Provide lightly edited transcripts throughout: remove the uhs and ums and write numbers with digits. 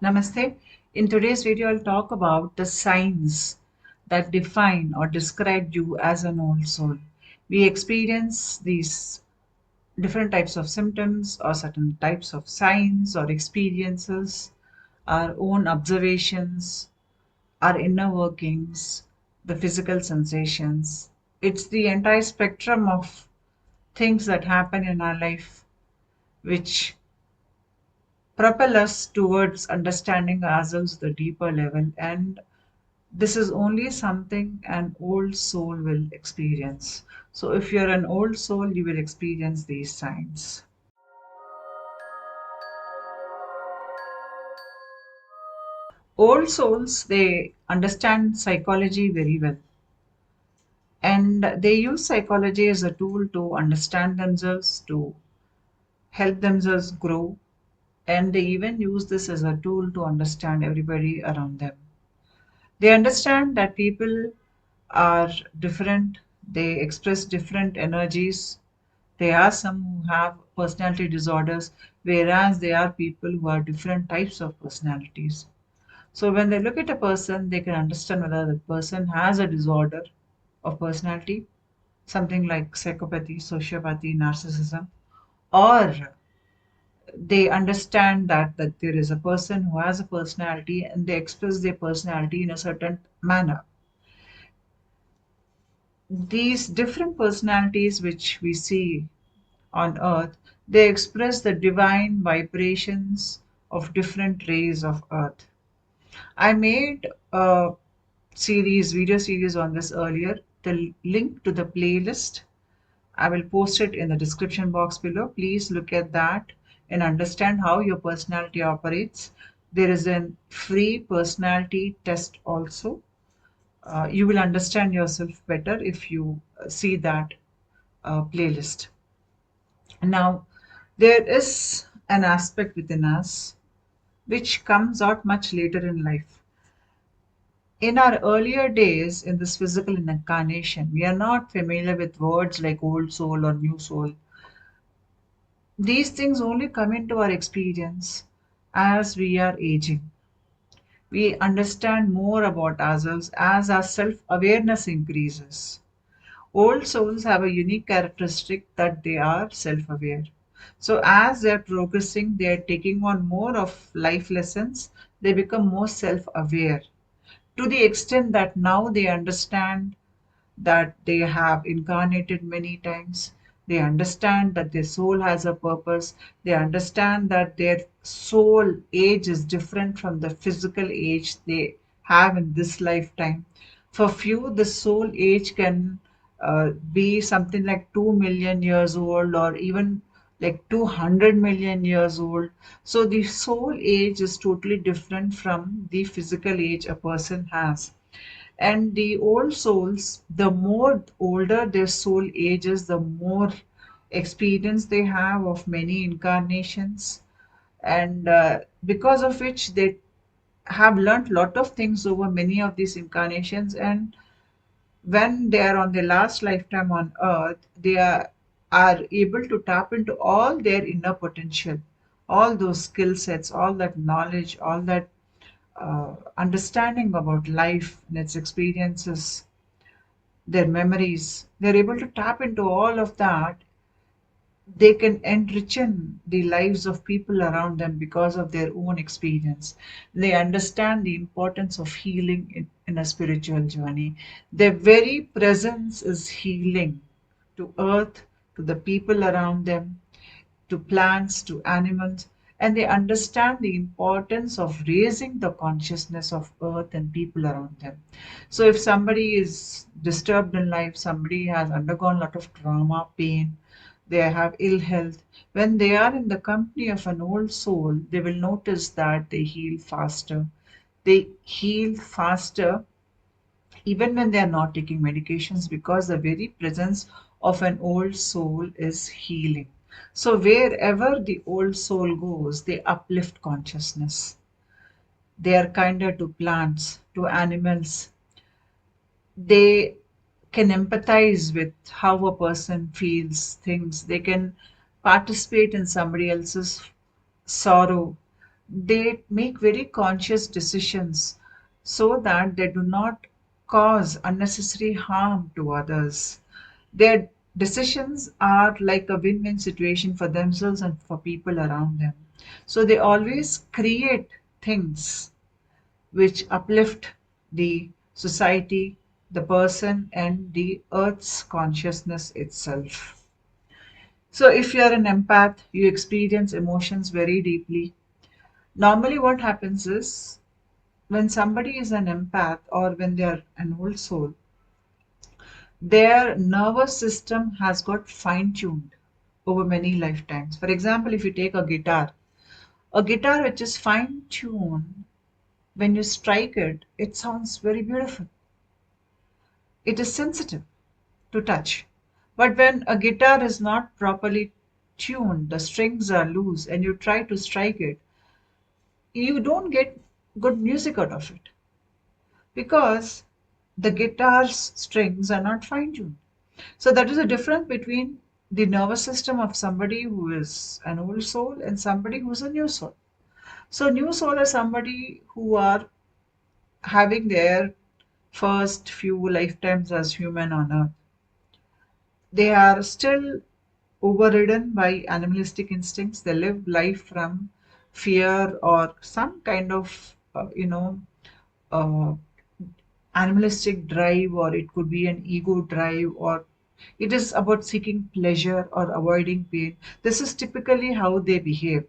Namaste. In today's video, I'll talk about the signs that define or describe you as an old soul. We experience these different types of symptoms or certain types of signs or experiences, our own observations, our inner workings, the physical sensations. It's the entire spectrum of things that happen in our life which propel us towards understanding ourselves the deeper level, and this is only something an old soul will experience. So if you're an old soul, you will experience these signs. Old souls, they understand psychology very well, and they use psychology as a tool to understand themselves, to help themselves grow, and they even use this as a tool to understand everybody around them. They understand that people are different, they express different energies. There are some who have personality disorders, whereas there are people who are different types of personalities. So when they look at a person, they can understand whether the person has a disorder of personality, something like psychopathy, sociopathy, narcissism, or they understand that there is a person who has a personality and they express their personality in a certain manner. These different personalities which we see on earth, they express the divine vibrations of different rays of earth. I made a video series on this earlier. The link to the playlist, I will post it in the description box below. Please look at that and understand how your personality operates. There is a free personality test also. You will understand yourself better if you see that playlist. Now, there is an aspect within us which comes out much later in life. In our earlier days in this physical incarnation, we are not familiar with words like old soul or new soul. These things only come into our experience as we are aging. We understand more about ourselves as our self awareness increases. Old souls have a unique characteristic that they are self aware. So, as they're progressing, they're taking on more of life lessons, they become more self aware to the extent that now they understand that they have incarnated many times. They understand that their soul has a purpose. They understand that their soul age is different from the physical age they have in this lifetime. For few, the soul age can be something like 2 million years old or even like 200 million years old. So the soul age is totally different from the physical age a person has. And the old souls, the more older their soul ages, the more experience they have of many incarnations, and because of which they have learned lot of things over many of these incarnations. And when they are on their last lifetime on earth, they are able to tap into all their inner potential, all those skill sets, all that knowledge, all that understanding about life and its experiences, their memories. They're able to tap into all of that. They can enrichen the lives of people around them because of their own experience. They understand the importance of healing in a spiritual journey. Their very presence is healing to earth, to the people around them, to plants, to animals, and they understand the importance of raising the consciousness of earth and people around them. So, if somebody is disturbed in life, somebody has undergone a lot of trauma, pain, they have ill health, when they are in the company of an old soul, they will notice that they heal faster. They heal faster even when they are not taking medications, because the very presence of an old soul is healing. So wherever the old soul goes, they uplift consciousness. They are kinder to plants, to animals. They can empathize with how a person feels things. They can participate in somebody else's sorrow. They make very conscious decisions so that they do not cause unnecessary harm to others. Their decisions are like a win win situation for themselves and for people around them. So they always create things which uplift the society, the person, and the earth's consciousness itself. So, if you are an empath, you experience emotions very deeply. Normally, what happens is when somebody is an empath or when they are an old soul, their nervous system has got fine tuned over many lifetimes. For example, if you take a guitar which is fine tuned, when you strike it, it sounds very beautiful. It is sensitive to touch. But when a guitar is not properly tuned, the strings are loose, and you try to strike it, you don't get good music out of it because the guitar's strings are not fine tuned. So that is a difference between the nervous system of somebody who is an old soul and somebody who's a new soul. So new soul is somebody who are having their first few lifetimes as human on earth. They are still overridden by animalistic instincts. They live life from fear or some kind of, uh, animalistic drive, or it could be an ego drive, or it is about seeking pleasure or avoiding pain. This is typically how they behave.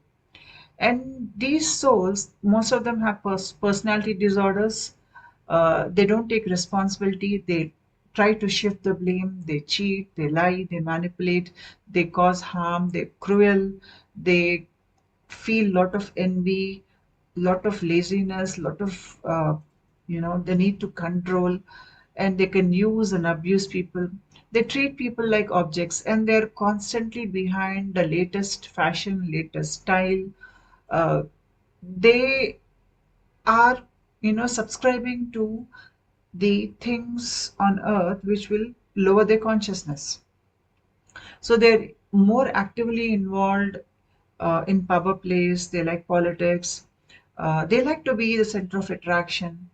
And these souls, most of them have personality disorders. They don't take responsibility. They try to shift the blame. They cheat, they lie, they manipulate, they cause harm, they're cruel, they feel lot of envy, lot of laziness, lot of the need to control, and they can use and abuse people. They treat people like objects, and they're constantly behind the latest fashion, latest style. They are, subscribing to the things on earth which will lower their consciousness. So they're more actively involved in power plays. They like politics. They like to be the center of attraction.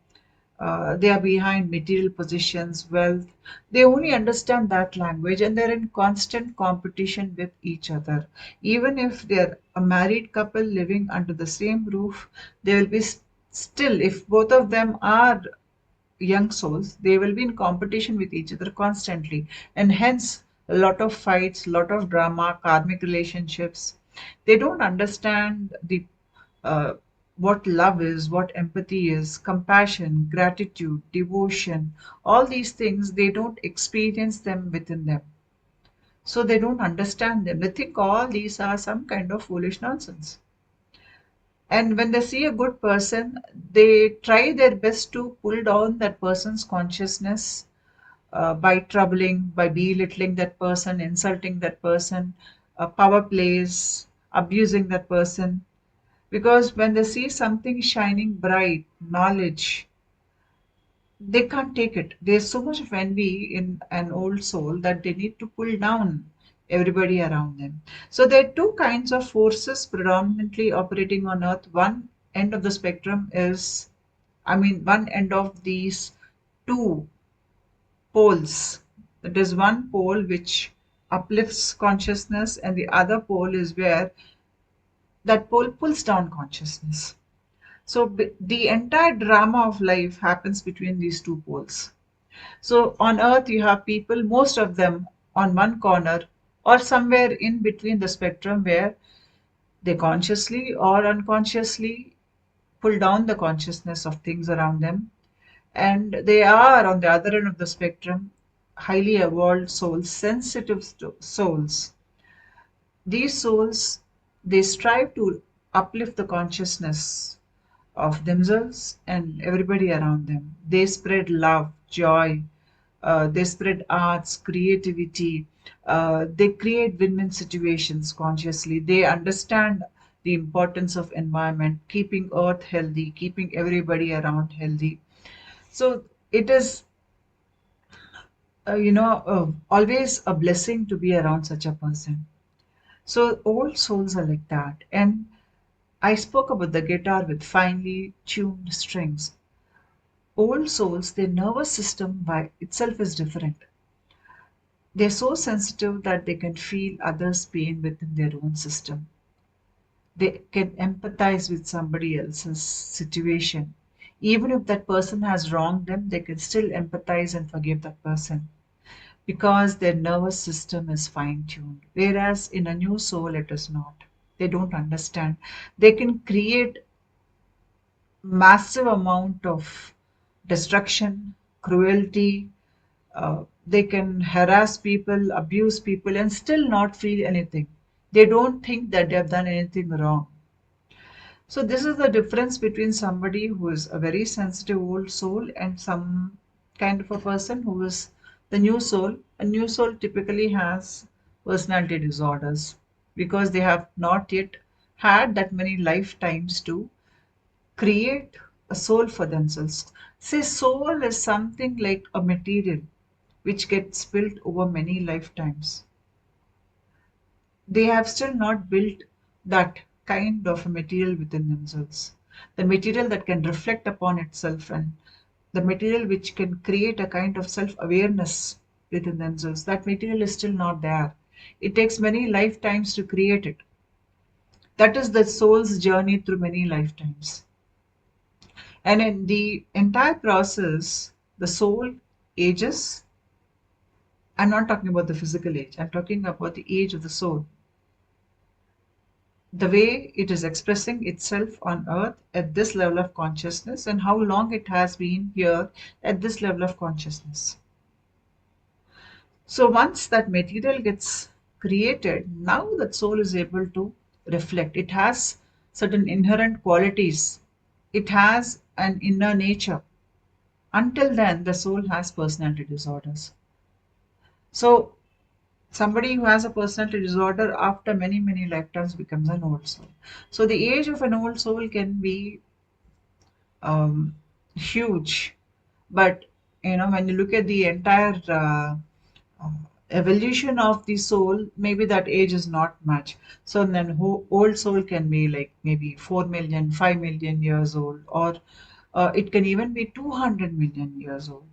They are behind material positions, wealth. They only understand that language, and they're in constant competition with each other. Even if they're a married couple living under the same roof, they will be still, if both of them are young souls, they will be in competition with each other constantly, and hence a lot of fights, lot of drama, karmic relationships. They don't understand the uh, what love is, what empathy is, compassion, gratitude, devotion. All these things, they don't experience them within them, so they don't understand them. They think all these are some kind of foolish nonsense. And when they see a good person, they try their best to pull down that person's consciousness by troubling, by belittling that person, insulting that person, power plays, abusing that person. Because when they see something shining bright, knowledge, they can't take it. There's so much of envy in an old soul that they need to pull down everybody around them. So there are two kinds of forces predominantly operating on earth. One end of the spectrum is, one end of these two poles. There's one pole which uplifts consciousness, and the other pole is where that pole pulls down consciousness. So the entire drama of life happens between these two poles. So on earth, you have people, most of them on one corner or somewhere in between the spectrum, where they consciously or unconsciously pull down the consciousness of things around them. And they are on the other end of the spectrum, highly evolved souls, sensitive souls. These souls, they strive to uplift the consciousness of themselves and everybody around them. They spread love, joy, they spread arts, creativity, they create win-win situations consciously. They understand the importance of environment, keeping earth healthy, keeping everybody around healthy. So it is, always a blessing to be around such a person. So old souls are like that. And I spoke about the guitar with finely tuned strings. Old souls, their nervous system by itself is different. They're so sensitive that they can feel others' pain within their own system. They can empathize with somebody else's situation. Even if that person has wronged them, they can still empathize and forgive that person because their nervous system is fine tuned. Whereas in a new soul, it is not. They don't understand. They can create massive amount of destruction, cruelty. They can harass people, abuse people, and still not feel anything. They don't think that they have done anything wrong. So this is the difference between somebody who is a very sensitive old soul and some kind of a person who is the new soul. A new soul typically has personality disorders because they have not yet had that many lifetimes to create a soul for themselves. Say soul is something like a material which gets built over many lifetimes. They have still not built that kind of a material within themselves. The material that can reflect upon itself and the material which can create a kind of self awareness within themselves. That material is still not there. It takes many lifetimes to create it. That is the soul's journey through many lifetimes. And in the entire process, the soul ages. I'm not talking about the physical age, I'm talking about the age of the soul, the way it is expressing itself on earth at this level of consciousness and how long it has been here at this level of consciousness. So once that material gets created, now that soul is able to reflect. It has certain inherent qualities, it has an inner nature. Until then, the soul has personality disorders. So somebody who has a personality disorder after many many lifetimes becomes an old soul. So the age of an old soul can be huge, but when you look at the entire uh, evolution of the soul, maybe that age is not much. So then old soul can be like maybe 4 million, 5 million years old, or it can even be 200 million years old.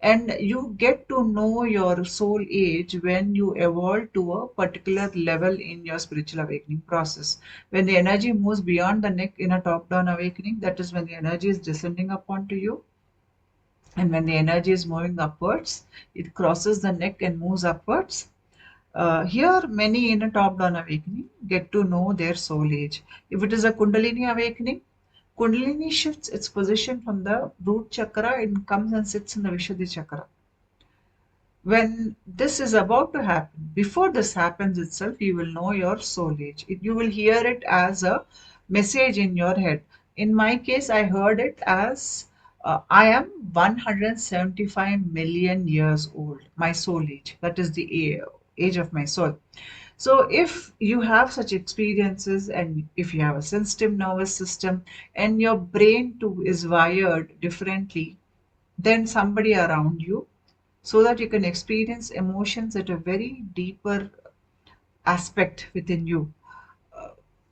And you get to know your soul age when you evolve to a particular level in your spiritual awakening process. When the energy moves beyond the neck in a top down awakening, that is when the energy is descending upon to you. And when the energy is moving upwards, it crosses the neck and moves upwards. Here, many in a top down awakening get to know their soul age. If it is a Kundalini awakening, Kundalini shifts its position from the root chakra and comes and sits in the Vishuddhi chakra. When this is about to happen, before this happens itself, you will know your soul age. You will hear it as a message in your head. In my case, I heard it as I am 175 million years old, my soul age. That is the age of my soul. So, if you have such experiences and if you have a sensitive nervous system and your brain too is wired differently than somebody around you, so that you can experience emotions at a very deeper aspect within you.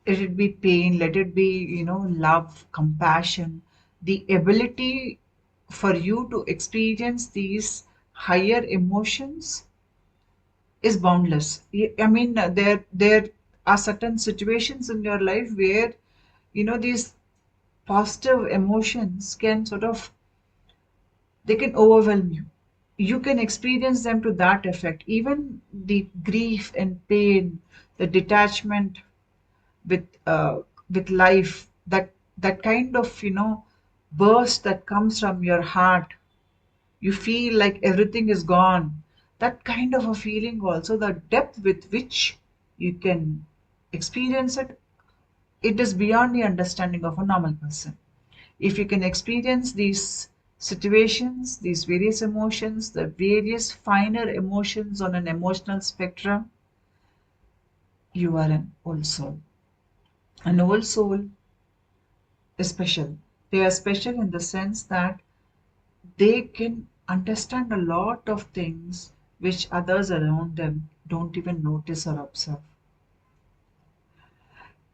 Let it be pain, let it be, love, compassion, the ability for you to experience these higher emotions is boundless. I mean, there are certain situations in your life where these positive emotions can sort of they can overwhelm you. You can experience them to that effect. Even the grief and pain, the detachment with life, that kind of burst that comes from your heart. You feel like everything is gone. That kind of a feeling also, the depth with which you can experience it, it is beyond the understanding of a normal person. If you can experience these situations, these various emotions, the various finer emotions on an emotional spectrum, you are an old soul. An old soul is special. They are special in the sense that they can understand a lot of things which others around them don't even notice or observe.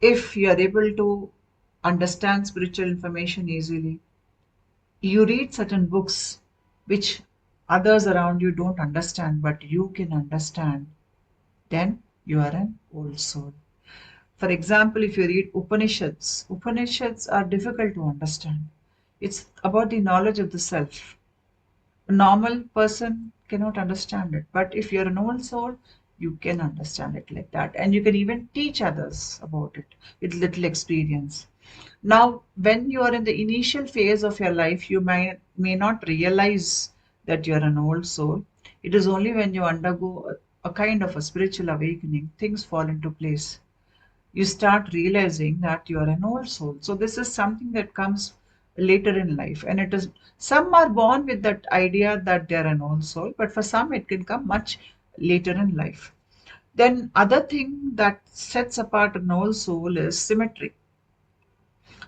If you are able to understand spiritual information easily. You read certain books which others around you don't understand, but you can understand, then you are an old soul. For example, if you read Upanishads, Upanishads are difficult to understand. It's about the knowledge of the self. A normal person cannot understand it, but if you're an old soul, you can understand it like that. And you can even teach others about it with little experience. Now, when you are in the initial phase of your life, you may not realize that you're an old soul. It is only when you undergo a kind of a spiritual awakening, things fall into place. You start realizing that you are an old soul. So this is something that comes later in life, and it is some are born with that idea that they're an old soul, but for some it can come much later in life. Then other thing that sets apart an old soul is symmetry.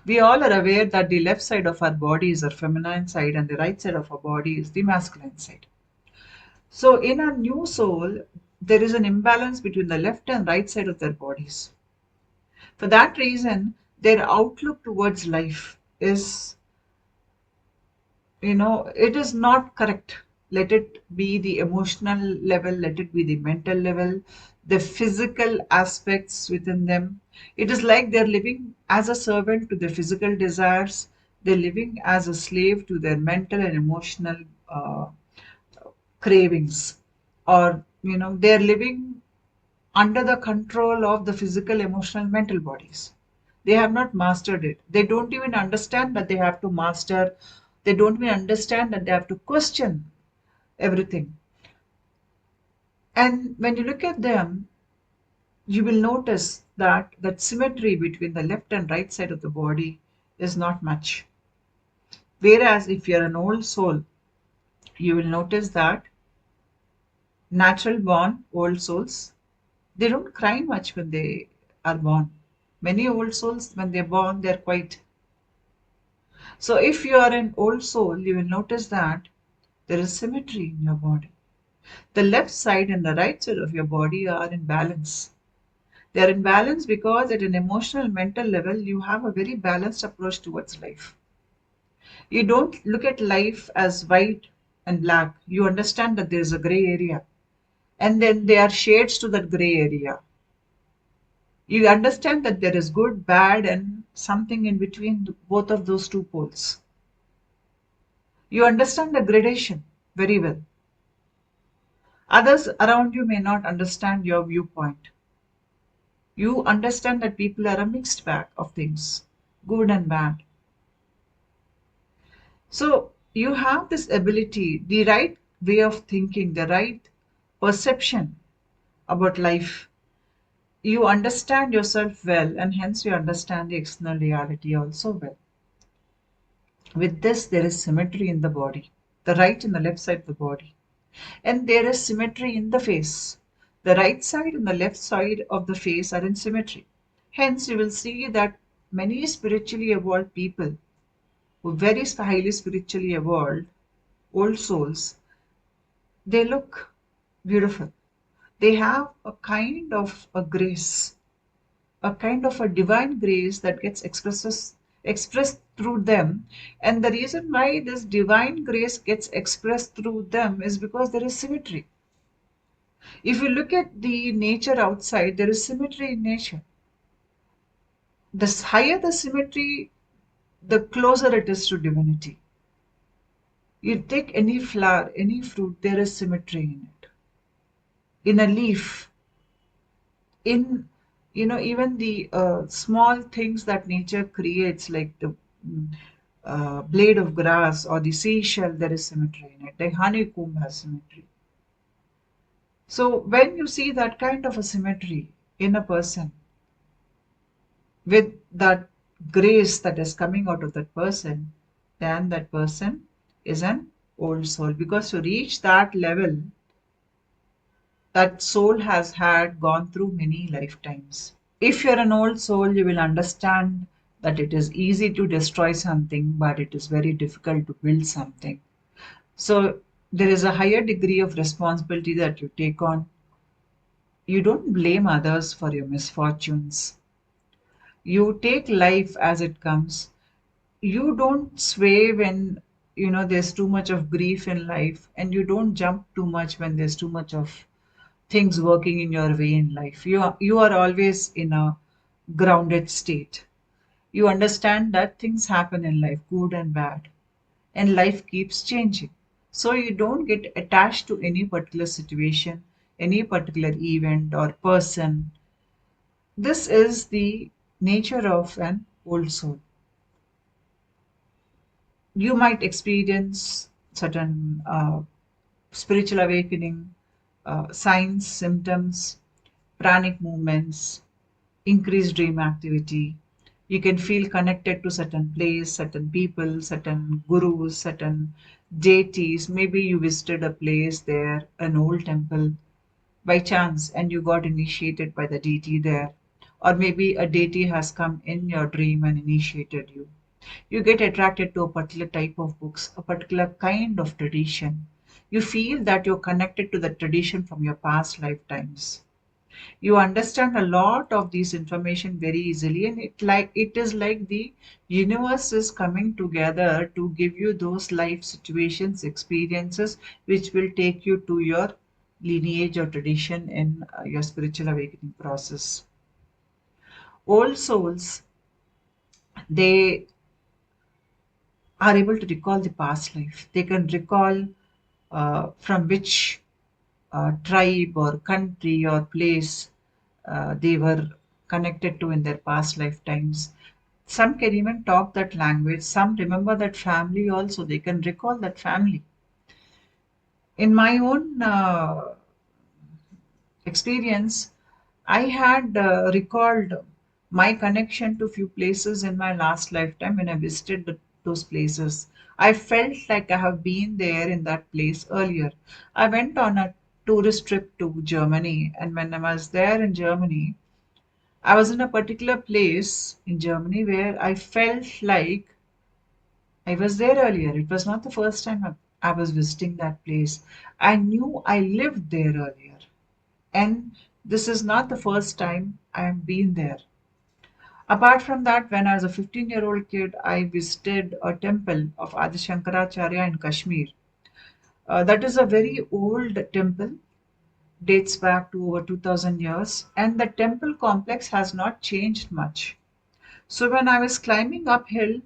We all are aware that the left side of our body is our feminine side and the right side of our body is the masculine side. So in our new soul, there is an imbalance between the left and right side of their bodies. For that reason, their outlook towards life is, it is not correct. Let it be the emotional level, let it be the mental level, the physical aspects within them. It is like they're living as a servant to their physical desires, they're living as a slave to their mental and emotional cravings, or they're living under the control of the physical, emotional, mental bodies. They have not mastered it. They don't even understand that they have to master. They don't even understand that they have to question everything. And when you look at them, you will notice that that symmetry between the left and right side of the body is not much. Whereas if you're an old soul, you will notice that natural born old souls, they don't cry much when they are born. Many old souls, when they're born, they're quite. So if you are an old soul, you will notice that there is symmetry in your body. The left side and the right side of your body are in balance. They are in balance because at an emotional, mental level, you have a very balanced approach towards life. You don't look at life as white and black. You understand that there is a gray area. And then there are shades to that gray area. You understand that there is good, bad, and something in between both of those two poles. You understand the gradation very well. Others around you may not understand your viewpoint. You understand that people are a mixed bag of things, good and bad. So you have this ability, the right way of thinking, the right perception about life. You understand yourself well, and hence you understand the external reality also well. With this, there is symmetry in the body, the right and the left side of the body. And there is symmetry in the face. The right side and the left side of the face are in symmetry. Hence, you will see that many spiritually evolved people, who are very highly spiritually evolved, old souls, they look beautiful. They have a kind of a grace, a kind of a divine grace that gets expressed through them. And the reason why this divine grace gets expressed through them is because there is symmetry. If you look at the nature outside, there is symmetry in nature. The higher the symmetry, the closer it is to divinity. You take any flower, any fruit, there is symmetry in it. In a leaf, in even the small things that nature creates, like the blade of grass or the seashell, there is symmetry in it. The honeycomb has symmetry. So when you see that kind of a symmetry in a person, with that grace that is coming out of that person, then that person is an old soul. Because to reach that level, that soul has had gone through many lifetimes. If you're an old soul, you will understand that it is easy to destroy something, but it is very difficult to build something. So there is a higher degree of responsibility that you take on. You don't blame others for your misfortunes. You take life as it comes. You don't sway when there's too much of grief in life, and you don't jump too much when there's too much of things working in your way in life. You are always in a grounded state. You understand that things happen in life, good and bad, and life keeps changing. So you don't get attached to any particular situation, any particular event or person. This is the nature of an old soul. You might experience certain spiritual awakening, signs, symptoms, pranic movements, increased dream activity. You can feel connected to certain place, certain people, certain gurus, certain deities. Maybe you visited a place there, an old temple, by chance, and you got initiated by the deity there. Or maybe a deity has come in your dream and initiated you. You get attracted to a particular type of books, a particular kind of tradition. You feel that you're connected to the tradition from your past lifetimes. You understand a lot of these information very easily, and it is like the universe is coming together to give you those life situations, experiences, which will take you to your lineage or tradition in your spiritual awakening process. Old souls, they are able to recall the past life. They can recall from which tribe or country or place they were connected to in their past lifetimes. Some can even talk that language. Some remember that family also. They can recall that family. In my own experience, I had recalled my connection to few places in my last lifetime when I visited those places. I felt like I have been there in that place earlier. I went on a tourist trip to Germany, and when I was there in Germany, I was in a particular place in Germany where I felt like I was there earlier. It was not the first time I was visiting that place. I knew I lived there earlier. And this is not the first time I have been there. Apart from that, when I was a 15-year-old kid, I visited a temple of Adi Shankaracharya in Kashmir. That is a very old temple, dates back to over 2000 years, and the temple complex has not changed much. So when I was climbing uphill,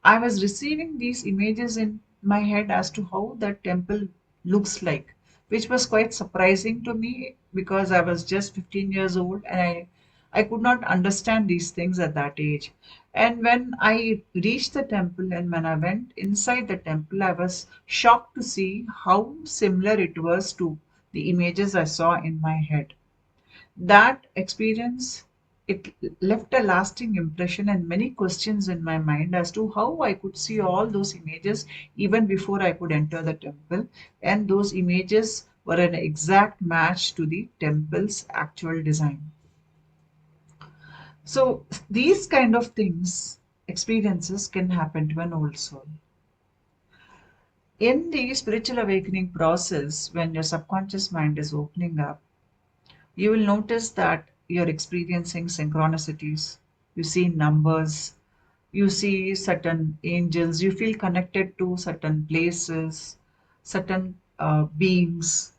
I was receiving these images in my head as to how that temple looks like, which was quite surprising to me because I was just 15 years old, and I could not understand these things at that age. And when I reached the temple and when I went inside the temple, I was shocked to see how similar it was to the images I saw in my head. That experience, it left a lasting impression and many questions in my mind as to how I could see all those images even before I could enter the temple, and those images were an exact match to the temple's actual design. So these kind of things, experiences, can happen to an old soul. In the spiritual awakening process, when your subconscious mind is opening up, you will notice that you're experiencing synchronicities. You see numbers, you see certain angels, you feel connected to certain places, certain beings.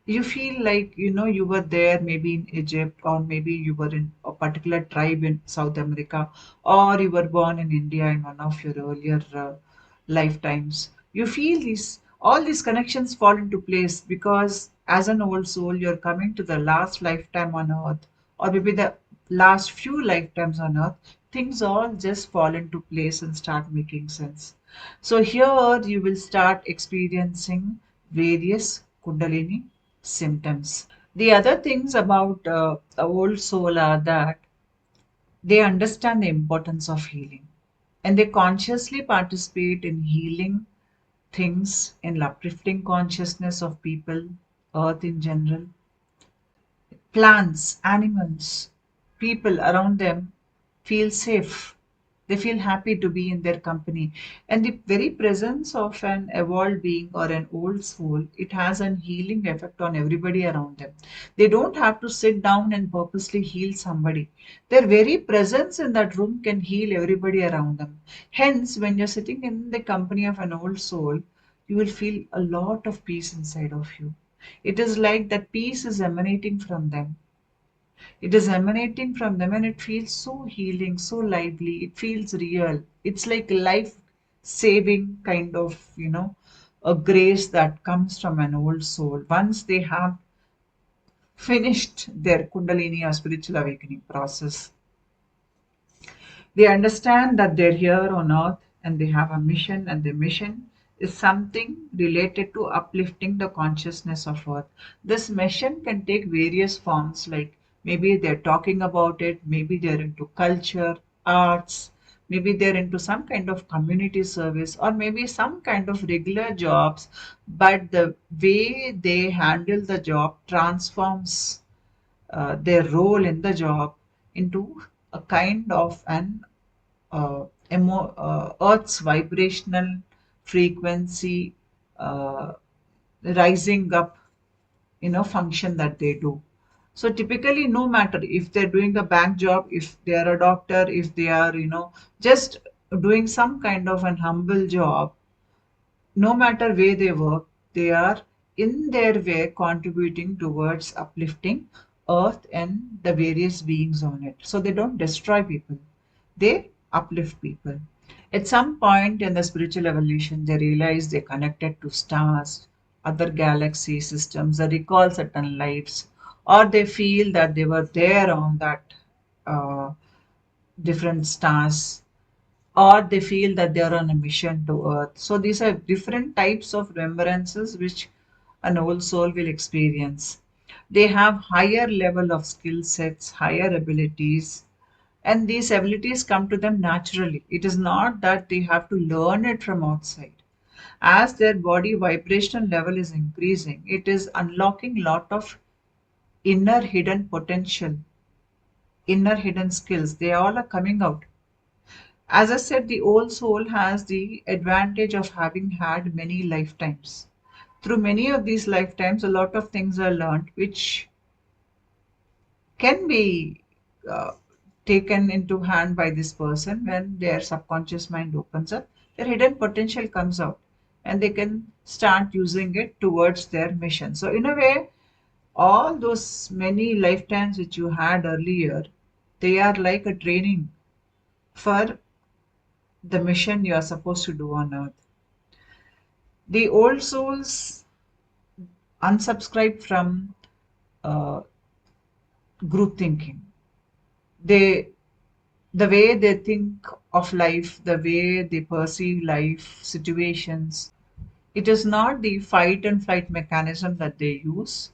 You feel like you were there maybe in Egypt, or maybe you were in a particular tribe in South America, or you were born in India in one of your earlier lifetimes. You feel these all these connections fall into place because as an old soul you're coming to the last lifetime on earth, or maybe the last few lifetimes on earth. Things all just fall into place and start making sense. So here you will start experiencing various Kundalini symptoms. The other things about the old soul are that they understand the importance of healing, and they consciously participate in healing things, in uplifting consciousness of people, earth in general, plants, animals, people around them feel safe. They feel happy to be in their company. And the very presence of an evolved being or an old soul, it has an healing effect on everybody around them. They don't have to sit down and purposely heal somebody. Their very presence in that room can heal everybody around them. Hence, when you're sitting in the company of an old soul, you will feel a lot of peace inside of you. It is like that peace is emanating from them. It is emanating from them and it feels so healing, so lively. It feels real. It's like life saving kind of, a grace that comes from an old soul. Once they have finished their Kundalini or spiritual awakening process, they understand that they're here on earth and they have a mission, and the mission is something related to uplifting the consciousness of earth. This mission can take various forms, like maybe they're talking about it, maybe they're into culture, arts, maybe they're into some kind of community service, or maybe some kind of regular jobs, but the way they handle the job transforms their role in the job into a kind of an Earth's vibrational frequency uh, rising up, function that they do. So typically, no matter if they're doing a bank job, if they are a doctor, if they are, just doing some kind of an humble job, no matter where they work, they are in their way contributing towards uplifting Earth and the various beings on it. So they don't destroy people, they uplift people. At some point in the spiritual evolution, they realize they're connected to stars, other galaxy systems, they recall certain lives, or they feel that they were there on that uh, different stars, or they feel that they are on a mission to earth. So these are different types of remembrances which an old soul will experience. They have higher level of skill sets, higher abilities, and these abilities come to them naturally. It is not that they have to learn it from outside. As their body vibrational level is increasing, it is unlocking lot of inner hidden potential, inner hidden skills. They all are coming out. As I said, the old soul has the advantage of having had many lifetimes. Through many of these lifetimes, a lot of things are learned which can be uh, taken into hand by this person. When their subconscious mind opens up, their hidden potential comes out and they can start using it towards their mission. So, in a way, all those many lifetimes which you had earlier, they are like a training for the mission you are supposed to do on earth. The old souls unsubscribe from uh, group thinking. They, the way they think of life, the way they perceive life situations, it is not the fight and flight mechanism that they use.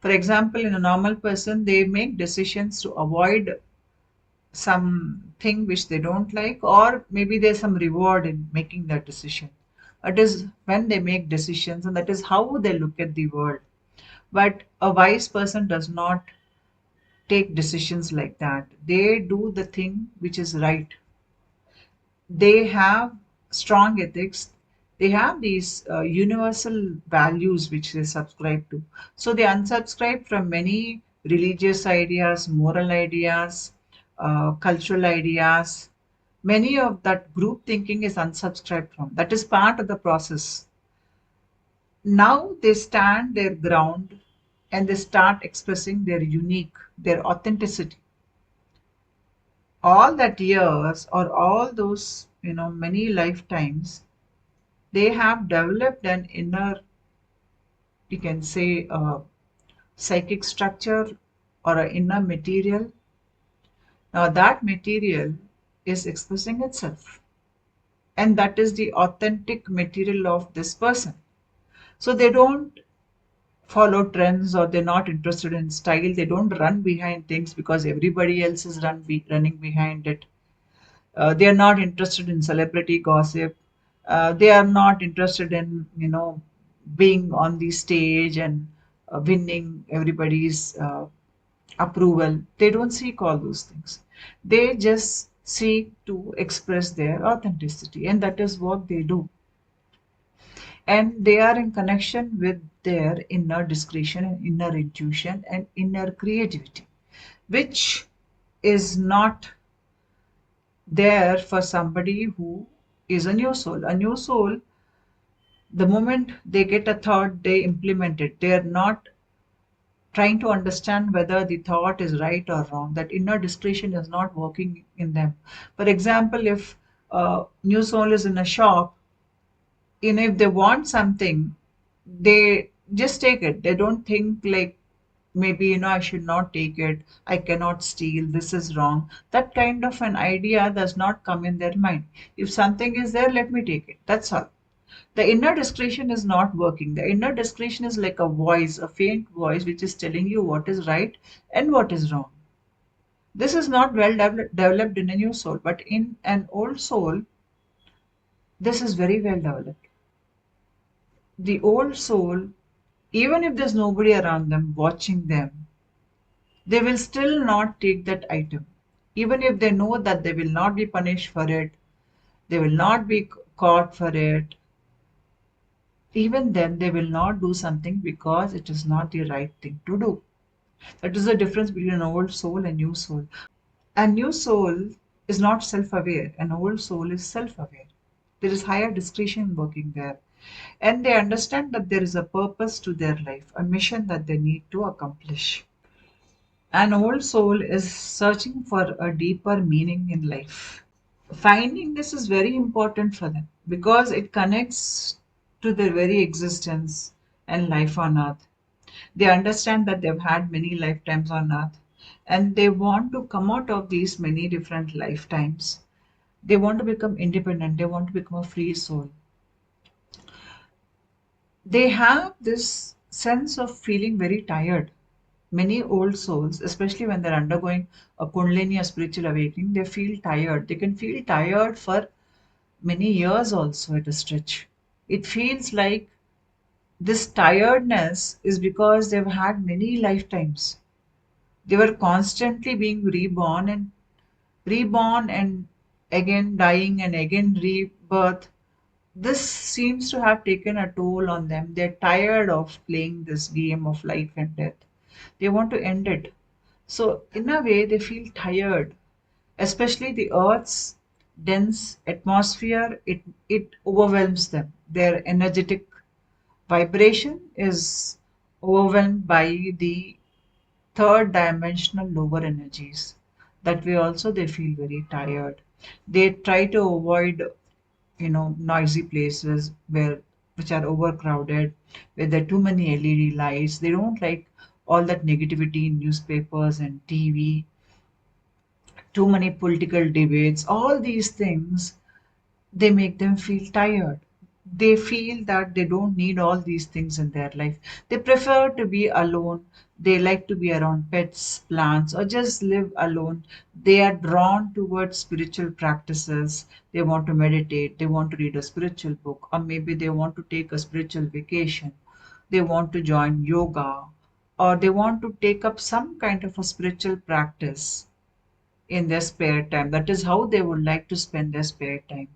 For example, in a normal person, they make decisions to avoid something which they don't like, or maybe there's some reward in making that decision. It is when they make decisions, and that is how they look at the world. But a wise person does not take decisions like that. They do the thing which is right. They have strong ethics. They have these universal values which they subscribe to. So they unsubscribe from many religious ideas, moral ideas, cultural ideas. Many of that group thinking is unsubscribed from. That is part of the process. Now they stand their ground and they start expressing their unique, their authenticity. All that years or all those, many lifetimes, they have developed an inner, you can say, psychic structure or an inner material. Now that material is expressing itself, and that is the authentic material of this person. So they don't follow trends, or they're not interested in style. They don't run behind things because everybody else is running behind it. They are not interested in celebrity gossip. They are not interested in, being on the stage and winning everybody's approval. They don't seek all those things. They just seek to express their authenticity, and that is what they do. And they are in connection with their inner discretion and inner intuition and inner creativity, which is not there for somebody who is a new soul. A new soul, the moment they get a thought, they implement it. They are not trying to understand whether the thought is right or wrong. That inner discretion is not working in them. For example, if a new soul is in a shop, if they want something, they just take it. They don't think like, maybe I should not take it, I cannot steal, this is wrong. That kind of an idea does not come in their mind. If something is there, let me take it, that's all. The inner discretion is not working. The inner discretion is like a voice, a faint voice, which is telling you what is right and what is wrong. This is not well developed in a new soul, but in an old soul, this is very well developed. The old soul, even if there's nobody around them watching them, they will still not take that item. Even if they know that they will not be punished for it, they will not be caught for it, even then they will not do something because it is not the right thing to do. That is the difference between an old soul and new soul. A new soul is not self aware, an old soul is self aware. There is higher discretion working there. And they understand that there is a purpose to their life, a mission that they need to accomplish. An old soul is searching for a deeper meaning in life. Finding this is very important for them because it connects to their very existence and life on earth. They understand that they've had many lifetimes on earth and they want to come out of these many different lifetimes. They want to become independent, they want to become a free soul. They have this sense of feeling very tired. Many old souls, especially when they're undergoing a Kundalini, a spiritual awakening, they feel tired. They can feel tired for many years also at a stretch. It feels like this tiredness is because they've had many lifetimes. They were constantly being reborn and again dying and again rebirth. This seems to have taken a toll on them. They're tired of playing this game of life and death. They want to end it. So, in a way, they feel tired, especially the Earth's dense atmosphere. It overwhelms them. Their energetic vibration is overwhelmed by the third dimensional lower energies. That way, also, they feel very tired. They try to avoid noisy places where which are overcrowded, where there are too many LED lights. They don't like all that negativity in newspapers and TV, too many political debates. All these things, they make them feel tired. They feel that they don't need all these things in their life. They prefer to be alone. They like to be around pets, plants, or just live alone. They are drawn towards spiritual practices. They want to meditate. They want to read a spiritual book, or maybe they want to take a spiritual vacation. They want to join yoga, or they want to take up some kind of a spiritual practice in their spare time. That is how they would like to spend their spare time.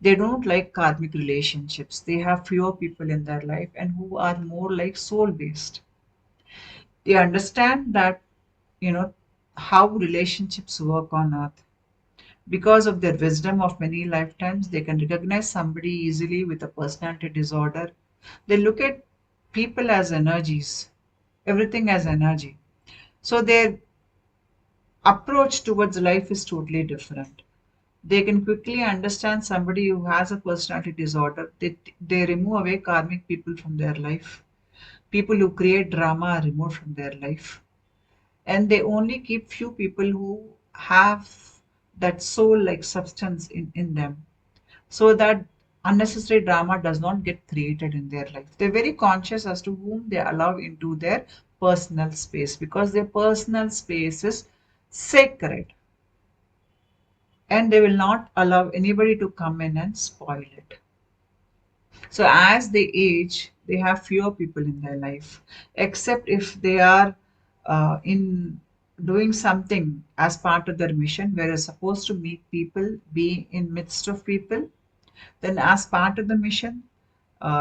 They don't like karmic relationships. They have fewer people in their life and who are more like soul based. They understand that, you know, how relationships work on earth. Because of their wisdom of many lifetimes, they can recognize somebody easily with a personality disorder. They look at people as energies, everything as energy. So their approach towards life is totally different. They can quickly understand somebody who has a personality disorder. They remove away karmic people from their life. People who create drama are removed from their life. And they only keep few people who have that soul like substance in them, so that unnecessary drama does not get created in their life. They're very conscious as to whom they allow into their personal space because their personal space is sacred and they will not allow anybody to come in and spoil it. So as they age, they have fewer people in their life, except if they are in doing something as part of their mission where they're supposed to meet people, be in midst of people, then as part of the mission,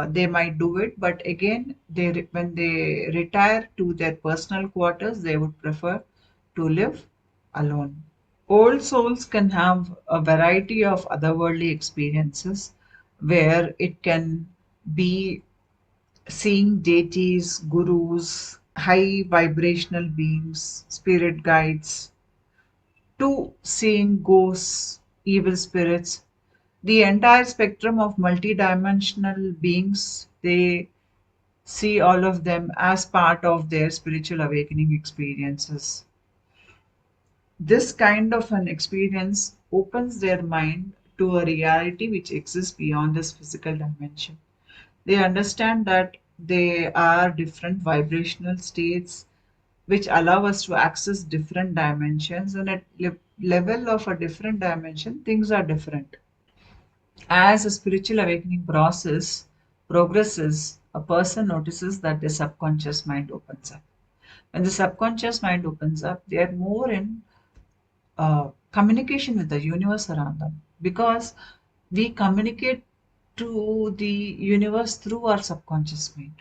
they might do it. But again, when they retire to their personal quarters, they would prefer to live alone. Old souls can have a variety of otherworldly experiences where it can be seeing deities, gurus, high vibrational beings, spirit guides, to seeing ghosts, evil spirits, the entire spectrum of multidimensional beings. They see all of them as part of their spiritual awakening experiences. This kind of an experience opens their mind to a reality which exists beyond this physical dimension. They understand that they are different vibrational states which allow us to access different dimensions, and at level of a different dimension things are different. As a spiritual awakening process progresses, a person notices that the subconscious mind opens up. When the subconscious mind opens up, they are more in communication with the universe around them, because we communicate to the universe through our subconscious mind.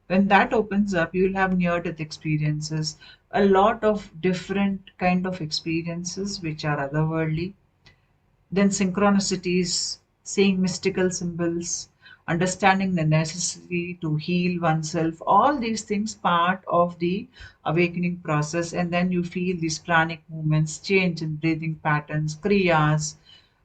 When that opens up, you'll have near death experiences, a lot of different kind of experiences which are otherworldly. Then synchronicities, seeing mystical symbols, understanding the necessity to heal oneself, all these things part of the awakening process. And then you feel these pranic movements, change in breathing patterns, kriyas.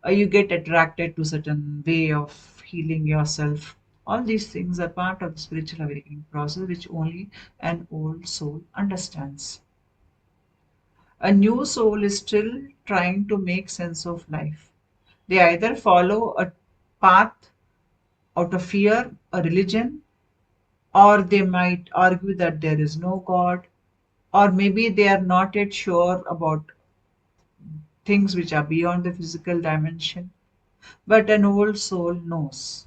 You get attracted to certain way of healing yourself. All these things are part of the spiritual awakening process, which only an old soul understands. A new soul is still trying to make sense of life. They either follow a path out of fear, a religion, or they might argue that there is no God, or maybe they are not yet sure about things which are beyond the physical dimension. But an old soul knows.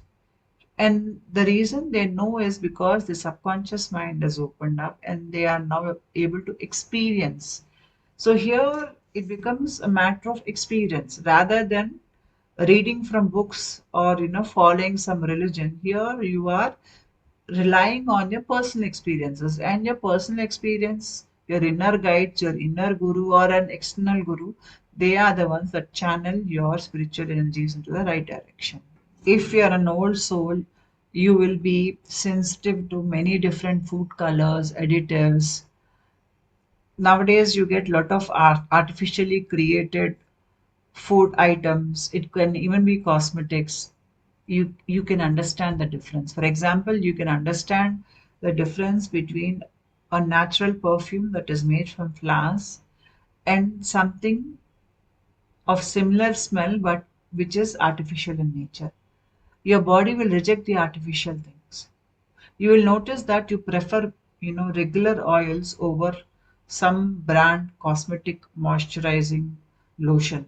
And the reason they know is because the subconscious mind has opened up and they are now able to experience. So here it becomes a matter of experience rather than reading from books or following some religion. Here you are relying on your personal experiences, and your personal experience, your inner guides, your inner guru or an external guru, they are the ones that channel your spiritual energies into the right direction. If you are an old soul, you will be sensitive to many different food colors, additives. Nowadays you get a lot of artificially created food items. It can even be cosmetics. You can understand the difference. For example, you can understand the difference between a natural perfume that is made from flowers and something of similar smell but which is artificial in nature. Your body will reject the artificial things. You will notice that you prefer regular oils over some brand cosmetic moisturizing lotion,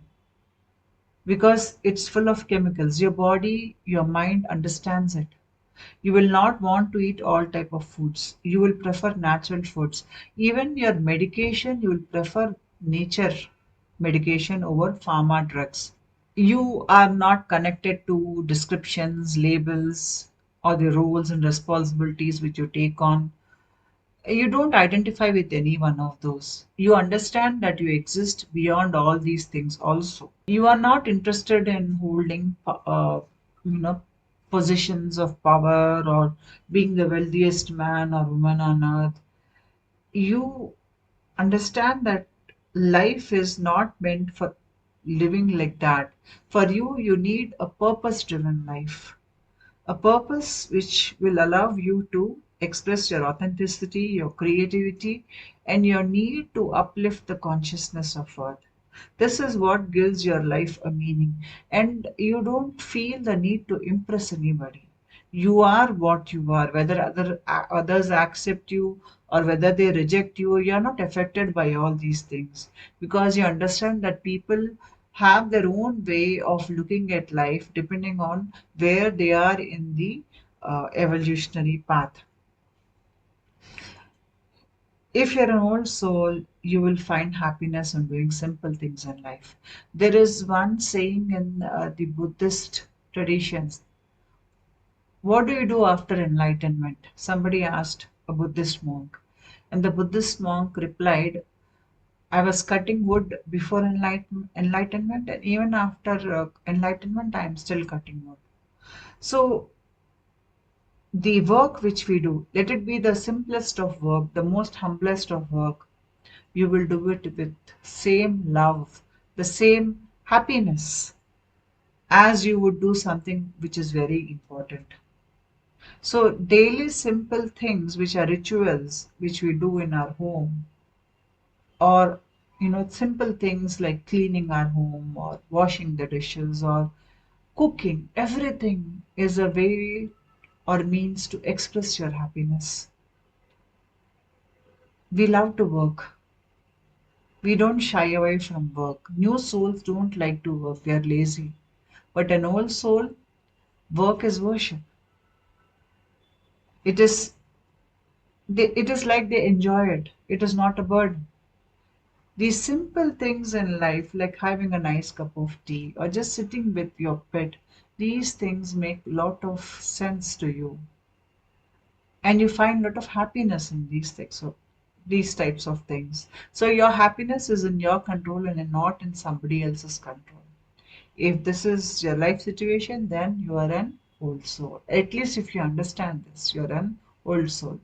because it's full of chemicals. Your body, your mind understands it. You will not want to eat all type of foods. You will prefer natural foods. Even your medication, you will prefer nature medication over pharma drugs. You are not connected to descriptions, labels, or the roles and responsibilities which you take on. You don't identify with any one of those. You understand that you exist beyond all these things also. You are not interested in holding you know positions of power or being the wealthiest man or woman on earth. You understand that life is not meant for living like that. For you, you need a purpose driven life, a purpose which will allow you to express your authenticity, your creativity, and your need to uplift the consciousness of earth. This is what gives your life a meaning, and you don't feel the need to impress anybody. You are what you are, whether others accept you or whether they reject you. You are not affected by all these things, because you understand that people have their own way of looking at life depending on where they are in the evolutionary path. If you're an old soul, you will find happiness in doing simple things in life. There is one saying in the Buddhist traditions: what do you do after enlightenment? Somebody asked a Buddhist monk. And the Buddhist monk replied, I was cutting wood before enlightenment, and even after enlightenment, I am still cutting wood. So, the work which we do, let it be the simplest of work, the most humblest of work, you will do it with same love, the same happiness as you would do something which is very important. So, daily simple things which are rituals which we do in our home, or simple things like cleaning our home or washing the dishes or cooking, everything is a way or means to express your happiness. We love to work. We don't shy away from work. New souls don't like to work, they are lazy. But an old soul, work is worship. It is like they enjoy it. It is not a burden. These simple things in life, like having a nice cup of tea or just sitting with your pet, these things make a lot of sense to you. And you find a lot of happiness in these types of things. So your happiness is in your control and not in somebody else's control. If this is your life situation, then you are an old soul. At least if you understand this, you're an old soul.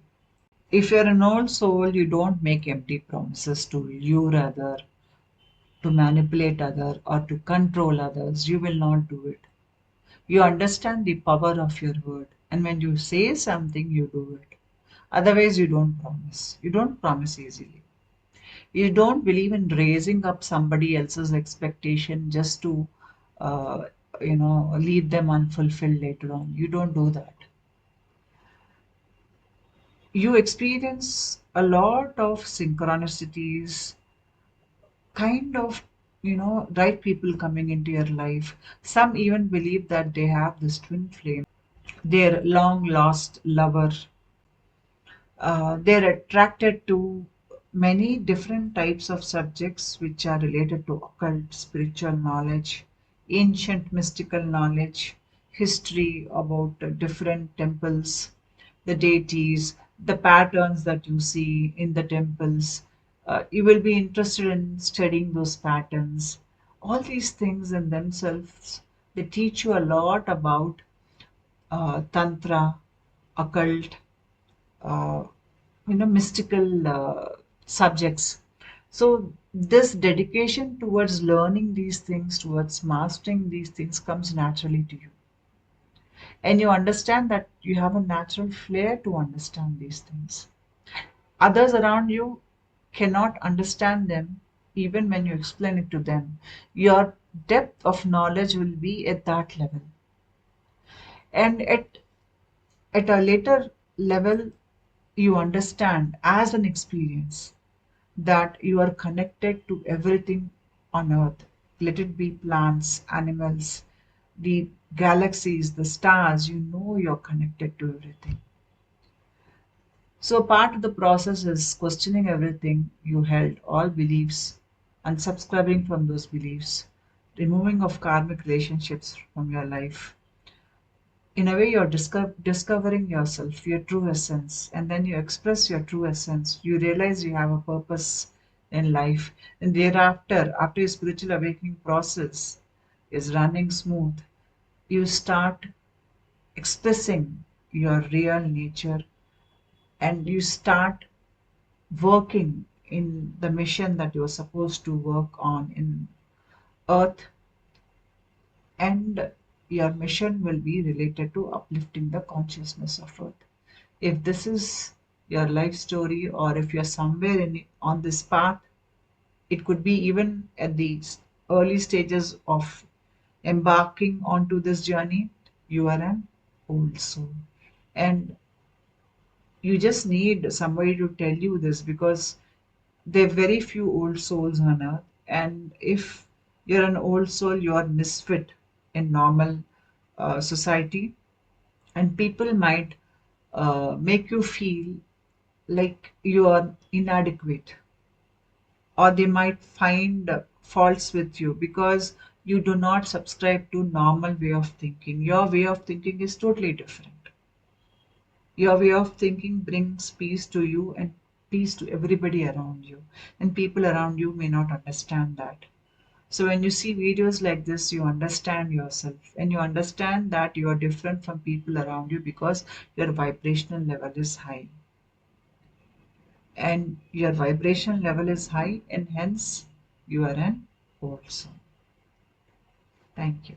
If you're an old soul, you don't make empty promises to lure other, to manipulate other, or to control others. You will not do it. You understand the power of your word, and when you say something, you do it. Otherwise, you don't promise. You don't promise easily. You don't believe in raising up somebody else's expectation just to, uh, leave them unfulfilled later on. You don't do that. You experience a lot of synchronicities, kind of, right people coming into your life. Some even believe that they have this twin flame, their long lost lover. They're attracted to many different types of subjects which are related to occult, spiritual knowledge, ancient mystical knowledge, history about different temples, the deities, the patterns that you see in the temples. You will be interested in studying those patterns. All these things in themselves, they teach you a lot about tantra, occult, uh, mystical subjects. So this dedication towards learning these things, towards mastering these things, comes naturally to you, and you understand that you have a natural flair to understand these things. Others around you cannot understand them even when you explain it to them. Your depth of knowledge will be at that level, and at a later level, you understand as an experience that you are connected to everything on earth. Let it be plants, animals, the galaxies, the stars, you're connected to everything. So, part of the process is questioning everything you held, all beliefs, unsubscribing from those beliefs, removing of karmic relationships from your life. In a way, you're discovering yourself, your true essence, and then you express your true essence. You realize you have a purpose in life, and thereafter, after your spiritual awakening process is running smooth, you start expressing your real nature, and you start working in the mission that you're supposed to work on in earth, and your mission will be related to uplifting the consciousness of earth. If this is your life story, or if you're somewhere on this path, it could be even at the early stages of embarking onto this journey, you are an old soul. And you just need somebody to tell you this, because there are very few old souls on earth. And if you're an old soul, you're misfit in normal society, and people might make you feel like you are inadequate, or they might find faults with you because you do not subscribe to normal way of thinking. Your way of thinking is totally different. Your way of thinking brings peace to you and peace to everybody around you, and people around you may not understand that. So when you see videos like this, you understand yourself and you understand that you are different from people around you because your vibrational level is high. And your vibration level is high, and hence you are an whole soul. Thank you.